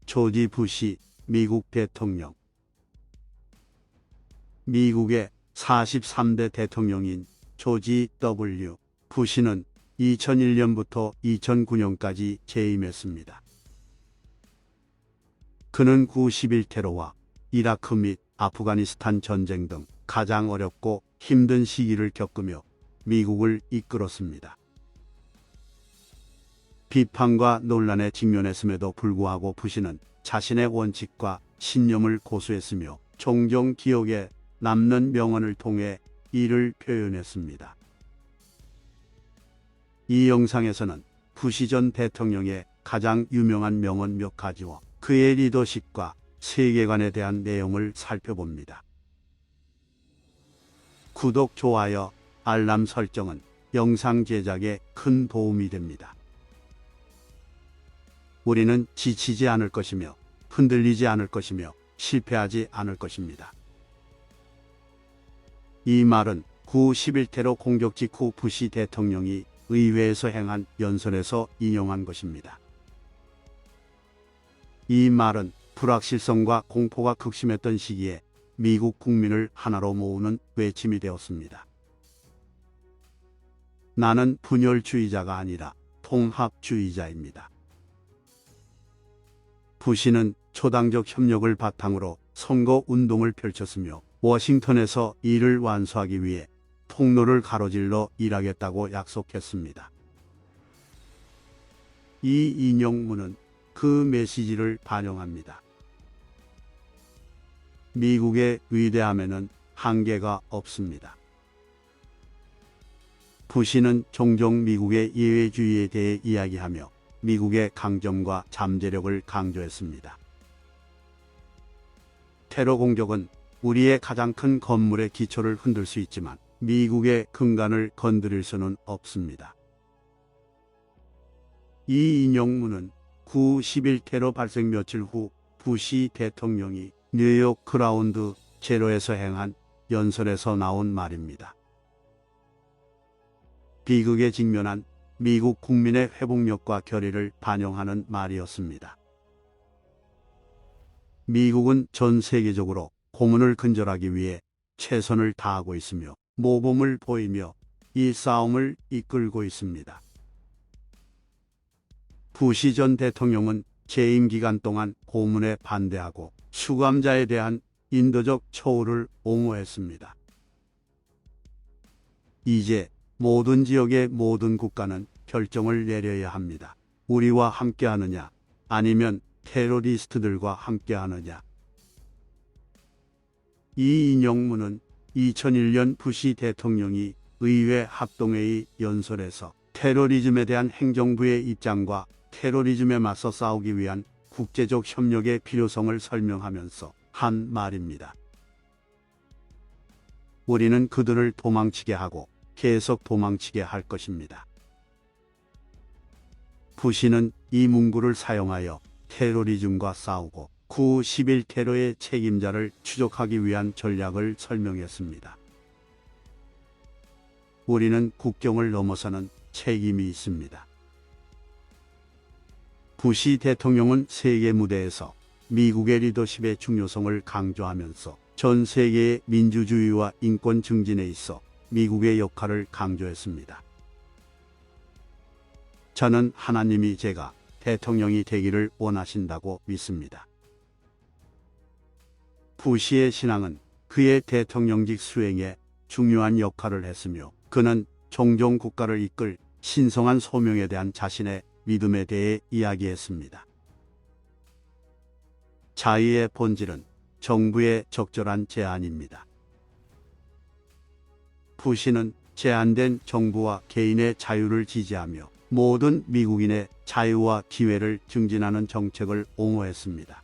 조지 부시 미국 대통령. 미국의 43대 대통령인 조지 W. 부시는 2001년부터 2009년까지 재임했습니다. 그는 9.11 테러와 이라크 및 아프가니스탄 전쟁 등 가장 어렵고 힘든 시기를 겪으며 미국을 이끌었습니다. 비판과 논란에 직면했음에도 불구하고 부시는 자신의 원칙과 신념을 고수했으며 종종 기억에 남는 명언을 통해 이를 표현했습니다. 이 영상에서는 부시 전 대통령의 가장 유명한 명언 몇 가지와 그의 리더십과 세계관에 대한 내용을 살펴봅니다. 구독, 좋아요, 알람 설정은 영상 제작에 큰 도움이 됩니다. 우리는 지치지 않을 것이며 흔들리지 않을 것이며 실패하지 않을 것입니다. 이 말은 9.11 테러 공격 직후 부시 대통령이 의회에서 행한 연설에서 인용한 것입니다. 이 말은 불확실성과 공포가 극심했던 시기에 미국 국민을 하나로 모으는 외침이 되었습니다. 나는 분열주의자가 아니라 통합주의자입니다. 부시는 초당적 협력을 바탕으로 선거 운동을 펼쳤으며 워싱턴에서 이를 완수하기 위해 통로를 가로질러 일하겠다고 약속했습니다. 이 인용문은 그 메시지를 반영합니다. 미국의 위대함에는 한계가 없습니다. 부시는 종종 미국의 예외주의에 대해 이야기하며 미국의 강점과 잠재력을 강조했습니다. 테러 공격은 우리의 가장 큰 건물의 기초를 흔들 수 있지만 미국의 근간을 건드릴 수는 없습니다. 이 인용문은 9.11 테러 발생 며칠 후 부시 대통령이 뉴욕 그라운드 제로에서 행한 연설에서 나온 말입니다. 비극에 직면한 미국 국민의 회복력과 결의를 반영하는 말이었습니다. 미국은 전 세계적으로 고문을 근절하기 위해 최선을 다하고 있으며 모범을 보이며 이 싸움을 이끌고 있습니다. 부시 전 대통령은 재임 기간 동안 고문에 반대하고 수감자에 대한 인도적 처우를 옹호했습니다. 이제 모든 지역의 모든 국가는 결정을 내려야 합니다. 우리와 함께하느냐, 아니면 테러리스트들과 함께하느냐. 이 인용문은 2001년 부시 대통령이 의회 합동회의 연설에서 테러리즘에 대한 행정부의 입장과 테러리즘에 맞서 싸우기 위한 국제적 협력의 필요성을 설명하면서 한 말입니다. 우리는 그들을 도망치게 하고 계속 도망치게 할 것입니다. 부시는 이 문구를 사용하여 테러리즘과 싸우고 9.11 테러의 책임자를 추적하기 위한 전략을 설명했습니다. 우리는 국경을 넘어서는 책임이 있습니다. 부시 대통령은 세계 무대에서 미국의 리더십의 중요성을 강조하면서 전 세계의 민주주의와 인권 증진에 있어 미국의 역할을 강조했습니다. 저는 하나님이 제가 대통령이 되기를 원하신다고 믿습니다. 부시의 신앙은 그의 대통령직 수행에 중요한 역할을 했으며 그는 종종 국가를 이끌 신성한 소명에 대한 자신의 믿음에 대해 이야기했습니다. 자유의 본질은 정부의 적절한 제한입니다. 부시는 제한된 정부와 개인의 자유를 지지하며 모든 미국인의 자유와 기회를 증진하는 정책을 옹호했습니다.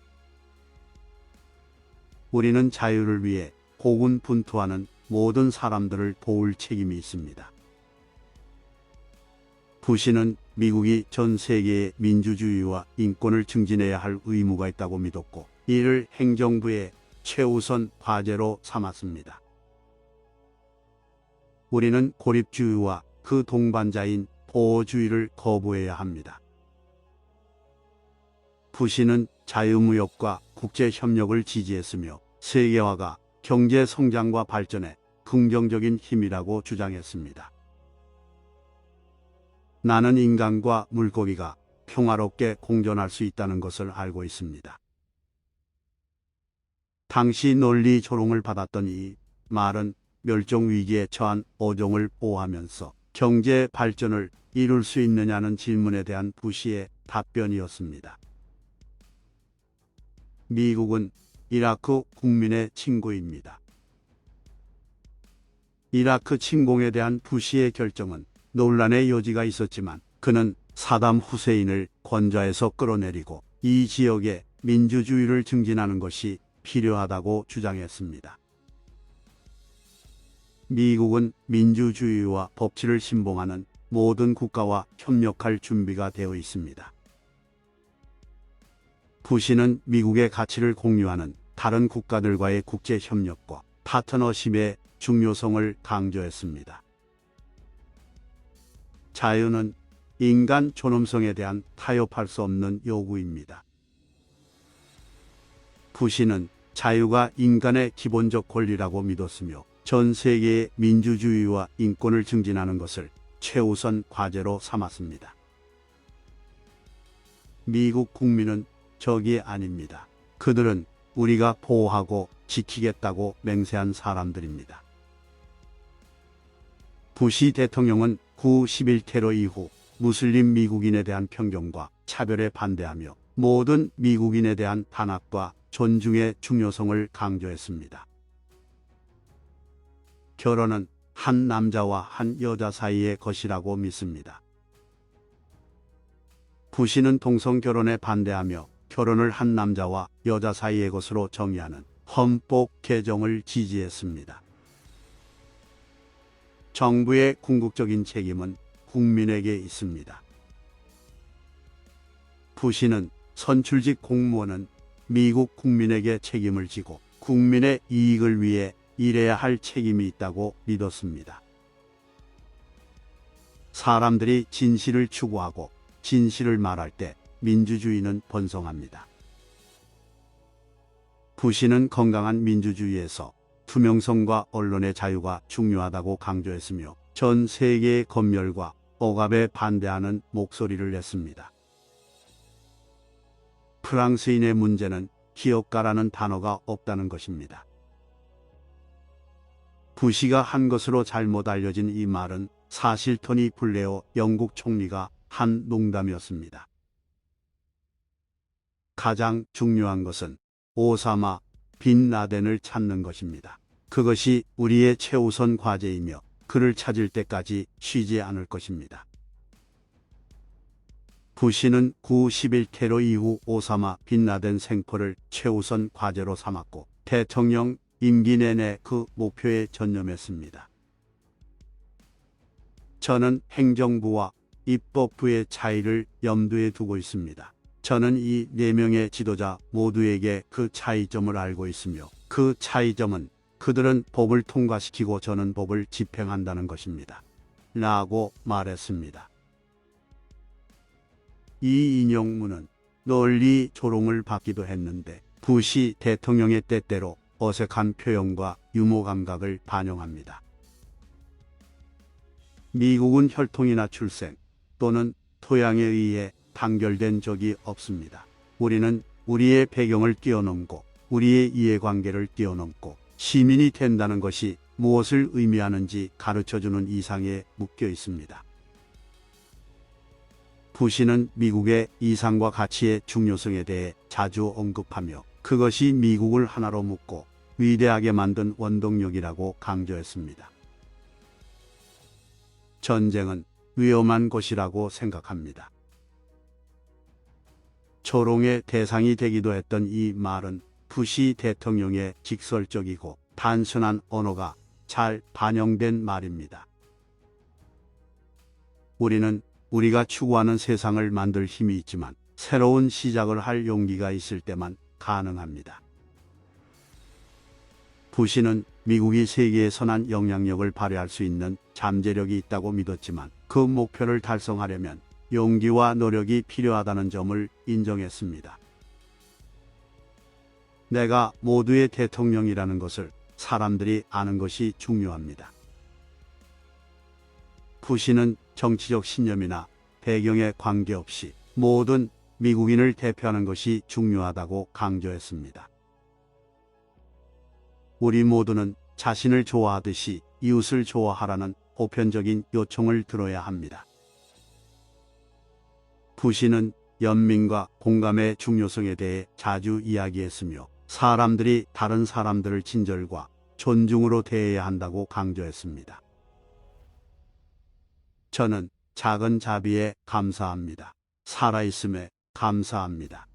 우리는 자유를 위해 고군분투하는 모든 사람들을 도울 책임이 있습니다. 부시는 미국이 전 세계의 민주주의와 인권을 증진해야 할 의무가 있다고 믿었고 이를 행정부의 최우선 과제로 삼았습니다. 우리는 고립주의와 그 동반자인 보호주의를 거부해야 합니다. 부시는 자유무역과 국제협력을 지지했으며 세계화가 경제 성장과 발전에 긍정적인 힘이라고 주장했습니다. 나는 인간과 물고기가 평화롭게 공존할 수 있다는 것을 알고 있습니다. 당시 논리 조롱을 받았던 이 말은 멸종 위기에 처한 어종을 보호하면서 경제 발전을 이룰 수 있느냐는 질문에 대한 부시의 답변이었습니다. 미국은 이라크 국민의 친구입니다. 이라크 침공에 대한 부시의 결정은 논란의 여지가 있었지만 그는 사담 후세인을 권좌에서 끌어내리고 이 지역에 민주주의를 증진하는 것이 필요하다고 주장했습니다. 미국은 민주주의와 법치를 신봉하는 모든 국가와 협력할 준비가 되어 있습니다. 부시는 미국의 가치를 공유하는 다른 국가들과의 국제 협력과 파트너십의 중요성을 강조했습니다. 자유는 인간 존엄성에 대한 타협할 수 없는 요구입니다. 부시는 자유가 인간의 기본적 권리라고 믿었으며 전 세계의 민주주의와 인권을 증진하는 것을 최우선 과제로 삼았습니다. 미국 국민은 적이 아닙니다. 그들은 우리가 보호하고 지키겠다고 맹세한 사람들입니다. 부시 대통령은 9/11 테러 이후 무슬림 미국인에 대한 편견과 차별에 반대하며 모든 미국인에 대한 단합과 존중의 중요성을 강조했습니다. 결혼은 한 남자와 한 여자 사이의 것이라고 믿습니다. 부시는 동성 결혼에 반대하며 결혼을 한 남자와 여자 사이의 것으로 정의하는 헌법 개정을 지지했습니다. 정부의 궁극적인 책임은 국민에게 있습니다. 부시는 선출직 공무원은 미국 국민에게 책임을 지고 국민의 이익을 위해 일해야 할 책임이 있다고 믿었습니다. 사람들이 진실을 추구하고 진실을 말할 때 민주주의는 번성합니다. 부시는 건강한 민주주의에서 투명성과 언론의 자유가 중요하다고 강조했으며 전 세계의 검열과 억압에 반대하는 목소리를 냈습니다. 프랑스인의 문제는 기업가라는 단어가 없다는 것입니다. 부시가 한 것으로 잘못 알려진 이 말은 사실 토니 블레어 영국 총리가 한 농담이었습니다. 가장 중요한 것은 오사마 빈 라덴을 찾는 것입니다. 그것이 우리의 최우선 과제이며 그를 찾을 때까지 쉬지 않을 것입니다. 부시는 9/11 테러 이후 오사마 빈 라덴 생포를 최우선 과제로 삼았고 대통령 임기 내내 그 목표에 전념했습니다. 저는 행정부와 입법부의 차이를 염두에 두고 있습니다. 저는 이 4명의 지도자 모두에게 그 차이점을 알고 있으며 그 차이점은 그들은 법을 통과시키고 저는 법을 집행한다는 것입니다. 라고 말했습니다. 이 인용문은 널리 조롱을 받기도 했는데 부시 대통령의 때때로 어색한 표현과 유머 감각을 반영합니다. 미국은 혈통이나 출생 또는 토양에 의해 단결된 적이 없습니다. 우리는 우리의 배경을 뛰어넘고 우리의 이해관계를 뛰어넘고 시민이 된다는 것이 무엇을 의미하는지 가르쳐주는 이상에 묶여 있습니다. 부시는 미국의 이상과 가치의 중요성에 대해 자주 언급하며 그것이 미국을 하나로 묶고 위대하게 만든 원동력이라고 강조했습니다. 전쟁은 위험한 것이라고 생각합니다. 조롱의 대상이 되기도 했던 이 말은 부시 대통령의 직설적이고 단순한 언어가 잘 반영된 말입니다. 우리는 우리가 추구하는 세상을 만들 힘이 있지만 새로운 시작을 할 용기가 있을 때만 가능합니다. 부시는 미국이 세계에 선한 영향력을 발휘할 수 있는 잠재력이 있다고 믿었지만 그 목표를 달성하려면 용기와 노력이 필요하다는 점을 인정했습니다. 내가 모두의 대통령이라는 것을 사람들이 아는 것이 중요합니다. 부시는 정치적 신념이나 배경에 관계없이 모든 미국인을 대표하는 것이 중요하다고 강조했습니다. 우리 모두는 자신을 좋아하듯이 이웃을 좋아하라는 보편적인 요청을 들어야 합니다. 부시는 연민과 공감의 중요성에 대해 자주 이야기했으며 사람들이 다른 사람들을 친절과 존중으로 대해야 한다고 강조했습니다. 저는 작은 자비에 감사합니다. 살아있음에 감사합니다.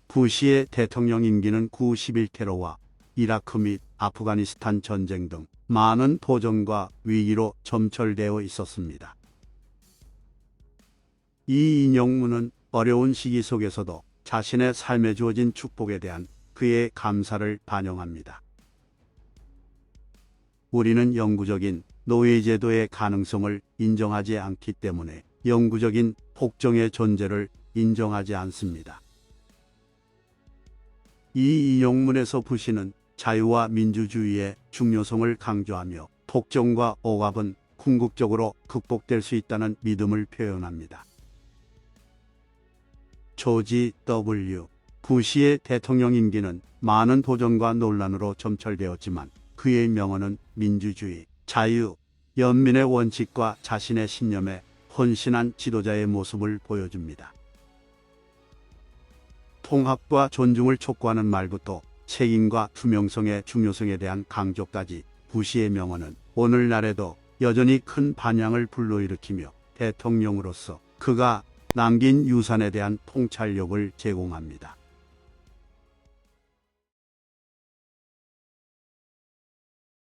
부시의 대통령 임기는 9.11 테러와 이라크 및 아프가니스탄 전쟁 등 많은 도전과 위기로 점철되어 있었습니다. 이 인용문은 어려운 시기 속에서도 자신의 삶에 주어진 축복에 대한 그의 감사를 반영합니다. 우리는 영구적인 노예제도의 가능성을 인정하지 않기 때문에 영구적인 복종의 존재를 인정하지 않습니다. 이 인용문에서 부시는 자유와 민주주의의 중요성을 강조하며 복종과 억압은 궁극적으로 극복될 수 있다는 믿음을 표현합니다. 조지 W. 부시의 대통령 임기는 많은 도전과 논란으로 점철되었지만 그의 명언은 민주주의, 자유, 연민의 원칙과 자신의 신념에 헌신한 지도자의 모습을 보여줍니다. 통합과 존중을 촉구하는 말부터 책임과 투명성의 중요성에 대한 강조까지 부시의 명언은 오늘날에도 여전히 큰 반향을 불러일으키며 대통령으로서 그가 남긴 유산에 대한 통찰력을 제공합니다.